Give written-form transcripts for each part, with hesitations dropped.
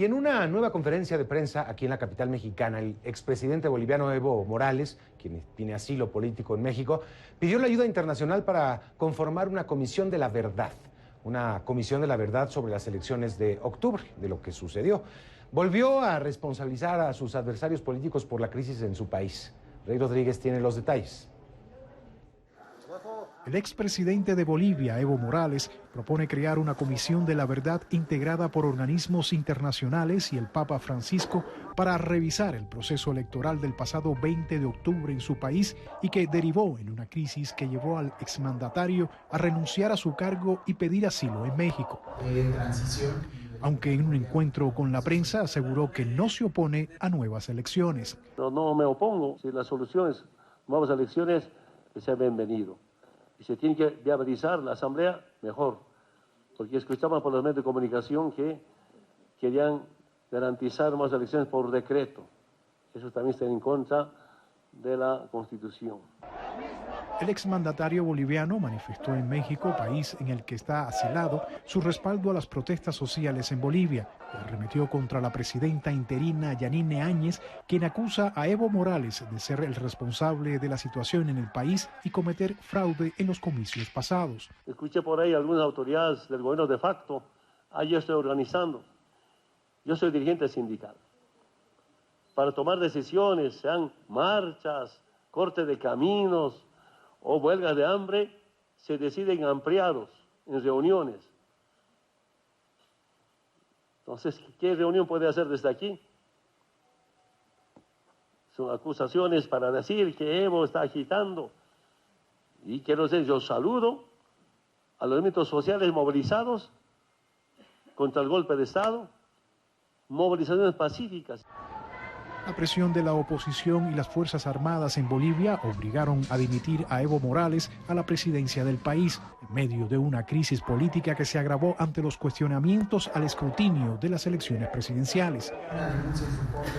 Y en una nueva conferencia de prensa aquí en la capital mexicana, el expresidente boliviano Evo Morales, quien tiene asilo político en México, pidió la ayuda internacional para conformar una comisión de la verdad sobre las elecciones de octubre, de lo que sucedió. Volvió a responsabilizar a sus adversarios políticos por la crisis en su país. Rey Rodríguez tiene los detalles. El expresidente de Bolivia, Evo Morales, propone crear una comisión de la verdad integrada por organismos internacionales y el Papa Francisco para revisar el proceso electoral del pasado 20 de octubre en su país y que derivó en una crisis que llevó al exmandatario a renunciar a su cargo y pedir asilo en México. Aunque en un encuentro con la prensa aseguró que no se opone a nuevas elecciones. No me opongo, si las soluciones, nuevas elecciones, que sea bienvenido. Y se tiene que viabilizar la asamblea, mejor, porque escuchamos por los medios de comunicación que querían garantizar más elecciones por decreto. Eso también está en contra de la Constitución. El exmandatario boliviano manifestó en México, país en el que está asilado, su respaldo a las protestas sociales en Bolivia y arremetió contra la presidenta interina Yanine Áñez, quien acusa a Evo Morales de ser el responsable de la situación en el país y cometer fraude en los comicios pasados. Escuché por ahí algunas autoridades del gobierno de facto, yo estoy organizando, yo soy dirigente sindical, para tomar decisiones, sean marchas, corte de caminos, o huelgas de hambre, se deciden ampliados en reuniones. Entonces, ¿qué reunión puede hacer desde aquí? Son acusaciones para decir que Evo está agitando. Y quiero decir, yo saludo a los movimientos sociales movilizados contra el golpe de Estado, movilizaciones pacíficas. La presión de la oposición y las Fuerzas Armadas en Bolivia obligaron a dimitir a Evo Morales a la presidencia del país, en medio de una crisis política que se agravó ante los cuestionamientos al escrutinio de las elecciones presidenciales.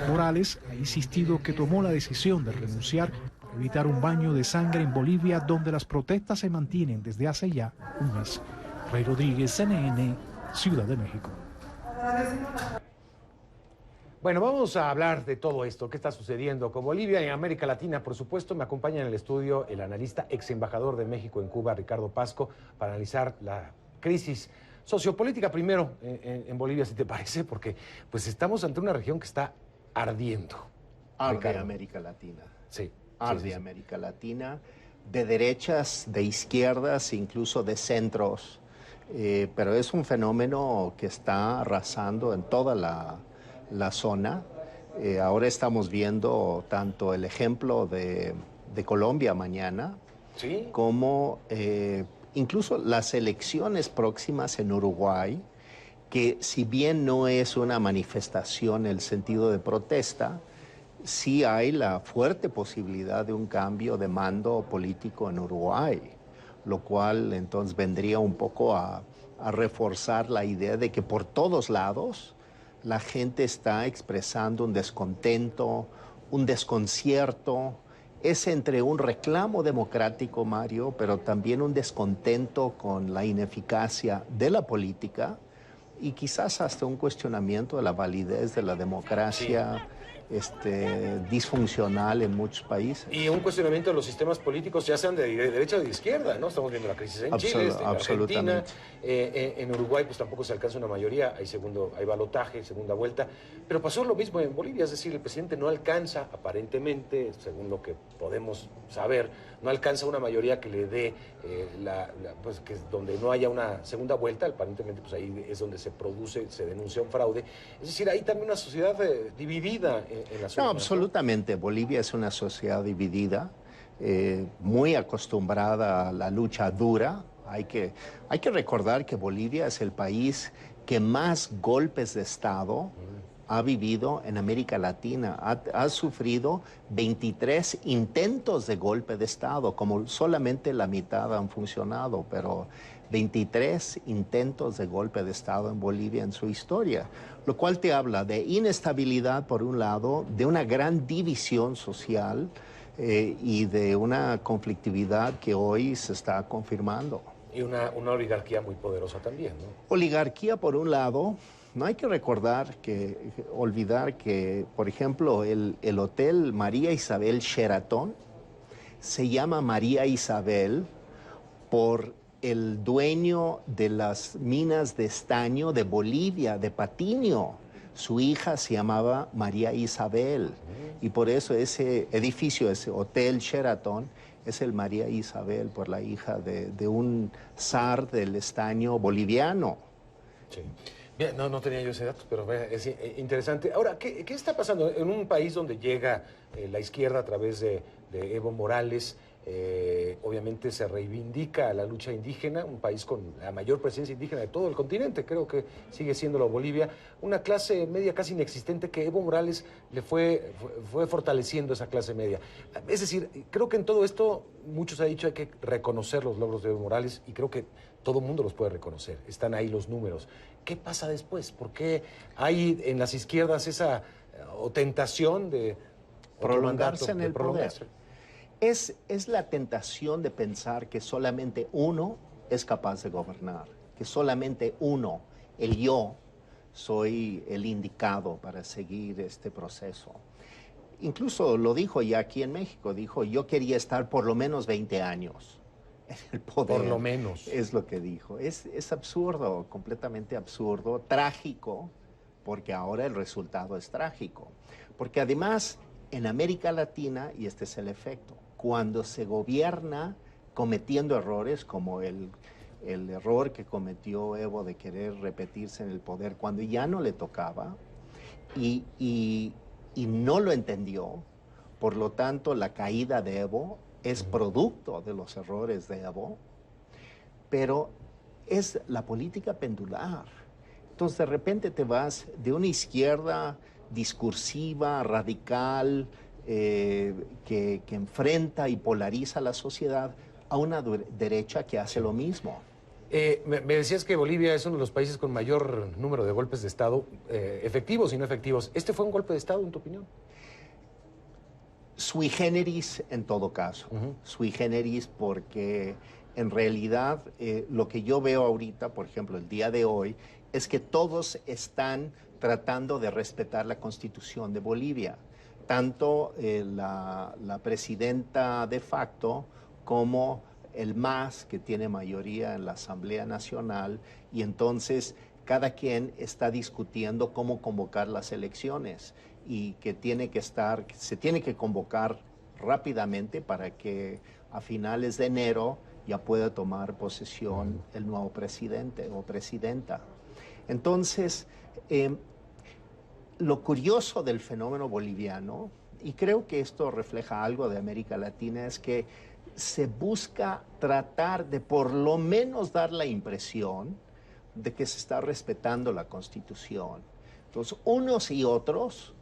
Morales ha insistido que tomó la decisión de renunciar para evitar un baño de sangre en Bolivia, donde las protestas se mantienen desde hace ya un mes. Rey Rodríguez, CNN, Ciudad de México. Bueno, vamos a hablar de todo esto, qué está sucediendo con Bolivia y en América Latina. Por supuesto, me acompaña en el estudio el analista, ex embajador de México en Cuba, Ricardo Pasco, para analizar la crisis sociopolítica primero en Bolivia, si te parece, porque pues estamos ante una región que está ardiendo. Arde Ricardo. América Latina. Sí. Arde América Latina, de derechas, de izquierdas, incluso de centros, pero es un fenómeno que está arrasando en toda la zona. Ahora estamos viendo tanto el ejemplo de Colombia mañana, ¿Sí? como incluso las elecciones próximas en Uruguay, que si bien no es una manifestación en el sentido de protesta, sí hay la fuerte posibilidad de un cambio de mando político en Uruguay, lo cual entonces vendría un poco a reforzar la idea de que por todos lados la gente está expresando un descontento, un desconcierto. Es entre un reclamo democrático, Mario, pero también un descontento con la ineficacia de la política y quizás hasta un cuestionamiento de la validez de la democracia disfuncional en muchos países. Y un cuestionamiento de los sistemas políticos, ya sean de derecha o de izquierda, ¿no? Estamos viendo la crisis en Chile, en Argentina, en Uruguay pues tampoco se alcanza una mayoría, hay balotaje, segunda vuelta, pero pasó lo mismo en Bolivia, es decir, el presidente no alcanza, aparentemente, según lo que podemos saber, no alcanza una mayoría que le dé, pues que donde no haya una segunda vuelta, aparentemente pues ahí es donde se denuncia un fraude, es decir, hay también una sociedad dividida en la zona. No, absolutamente. Bolivia es una sociedad dividida, muy acostumbrada a la lucha dura. Hay que recordar que Bolivia es el país que más golpes de Estado ha vivido en América Latina. Ha sufrido 23 intentos de golpe de Estado, como solamente la mitad han funcionado, pero 23 intentos de golpe de Estado en Bolivia en su historia, lo cual te habla de inestabilidad por un lado, de una gran división social y de una conflictividad que hoy se está confirmando. Y una oligarquía muy poderosa también, ¿no? Oligarquía por un lado, no hay que olvidar que, por ejemplo, el Hotel María Isabel Sheraton se llama María Isabel por el dueño de las minas de estaño de Bolivia, de Patiño. Su hija se llamaba María Isabel y por eso ese edificio, ese Hotel Sheraton, es el María Isabel, por la hija de un zar del estaño boliviano. Sí. Bien, no tenía yo ese dato, pero es interesante. Ahora, ¿qué está pasando en un país donde llega la izquierda a través de Evo Morales? Obviamente se reivindica la lucha indígena, un país con la mayor presencia indígena de todo el continente, creo que sigue siéndolo Bolivia, una clase media casi inexistente que Evo Morales le fue fortaleciendo esa clase media. Es decir, creo que en todo esto, muchos han dicho hay que reconocer los logros de Evo Morales y creo que todo el mundo los puede reconocer, están ahí los números. ¿Qué pasa después? ¿Por qué hay en las izquierdas esa tentación de prolongarse en el poder? Es la tentación de pensar que solamente uno es capaz de gobernar, que solamente uno, el yo, soy el indicado para seguir este proceso. Incluso lo dijo ya aquí en México, dijo, yo quería estar por lo menos 20 años en el poder. Por lo menos. Es lo que dijo. Es absurdo, completamente absurdo, trágico, porque ahora el resultado es trágico. Porque además, en América Latina, y este es el efecto, cuando se gobierna cometiendo errores como el error que cometió Evo de querer repetirse en el poder cuando ya no le tocaba y no lo entendió, por lo tanto la caída de Evo es producto de los errores de Evo, pero es la política pendular. Entonces de repente te vas de una izquierda discursiva, radical, que enfrenta y polariza a la sociedad, a una derecha que hace lo mismo. Me decías que Bolivia es uno de los países con mayor número de golpes de Estado, efectivos y no efectivos. ¿Este fue un golpe de Estado, en tu opinión? Sui generis en todo caso. Sui generis porque en realidad lo que yo veo ahorita, por ejemplo, el día de hoy, es que todos están tratando de respetar la Constitución de Bolivia. Tanto la presidenta de facto como el MAS, que tiene mayoría en la Asamblea Nacional, y entonces cada quien está discutiendo cómo convocar las elecciones y que se tiene que convocar rápidamente para que a finales de enero ya pueda tomar posesión el nuevo presidente o presidenta. Entonces, lo curioso del fenómeno boliviano, y creo que esto refleja algo de América Latina, es que se busca tratar de por lo menos dar la impresión de que se está respetando la Constitución. Entonces, unos y otros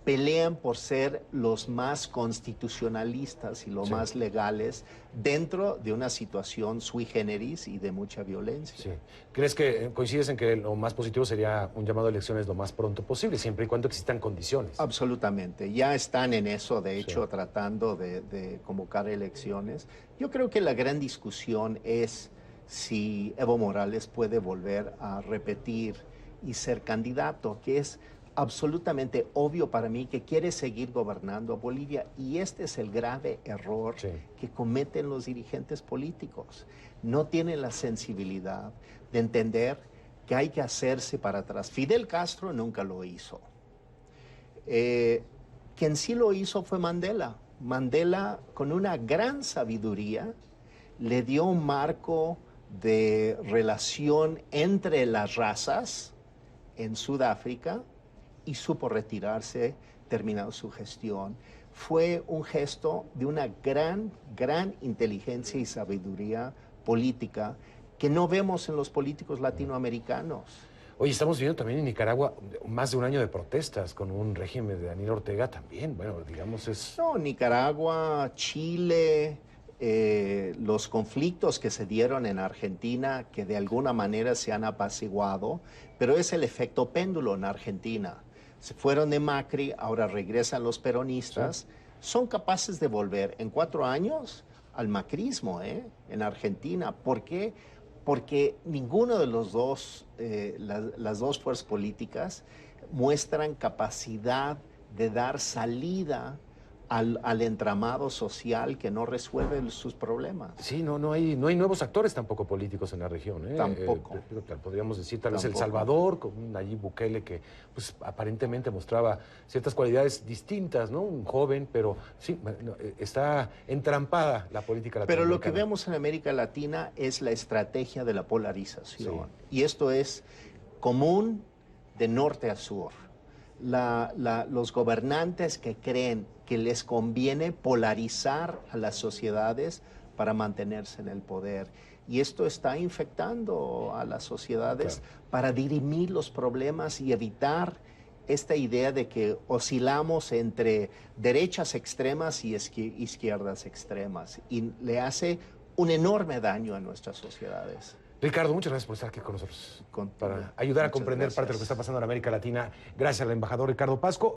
pelean por ser los más constitucionalistas y los más legales dentro de una situación sui generis y de mucha violencia. Sí. ¿Crees que coincides en que lo más positivo sería un llamado a elecciones lo más pronto posible, siempre y cuando existan condiciones? Absolutamente. Ya están en eso, de hecho, tratando de convocar elecciones. Yo creo que la gran discusión es si Evo Morales puede volver a repetir y ser candidato, que es absolutamente obvio para mí que quiere seguir gobernando a Bolivia, y este es el grave error que cometen los dirigentes políticos. No tienen la sensibilidad de entender que hay que hacerse para atrás. Fidel Castro nunca lo hizo. Quien sí lo hizo fue Mandela. Mandela, con una gran sabiduría, le dio un marco de relación entre las razas en Sudáfrica y supo retirarse terminado su gestión. Fue un gesto de una gran inteligencia y sabiduría política que no vemos en los políticos latinoamericanos. Oye, estamos viendo también en Nicaragua más de un año de protestas con un régimen de Daniel Ortega también, bueno, digamos es... No, Nicaragua, Chile, los conflictos que se dieron en Argentina, que de alguna manera se han apaciguado, pero es el efecto péndulo en Argentina. Se fueron de Macri, ahora regresan los peronistas, son capaces de volver en 4 años al macrismo en Argentina. ¿Por qué? porque ninguno de los dos, las dos fuerzas políticas muestran capacidad de dar salida al entramado social que no resuelve sus problemas. Sí, no hay nuevos actores tampoco políticos en la región. Tampoco. Podríamos decir tal vez El Salvador, con un Nayib Bukele que pues, aparentemente mostraba ciertas cualidades distintas, ¿no? Un joven, pero sí, está entrampada la política latinoamericana. Pero lo que vemos en América Latina es la estrategia de la polarización. Sí. Y esto es común de norte a sur. Los gobernantes que creen que les conviene polarizar a las sociedades para mantenerse en el poder. Y esto está infectando a las sociedades para dirimir los problemas y evitar esta idea de que oscilamos entre derechas extremas y izquierdas extremas. Y le hace un enorme daño a nuestras sociedades. Ricardo, muchas gracias por estar aquí con nosotros para ayudar a comprender parte de lo que está pasando en América Latina. Gracias al embajador Ricardo Pasco.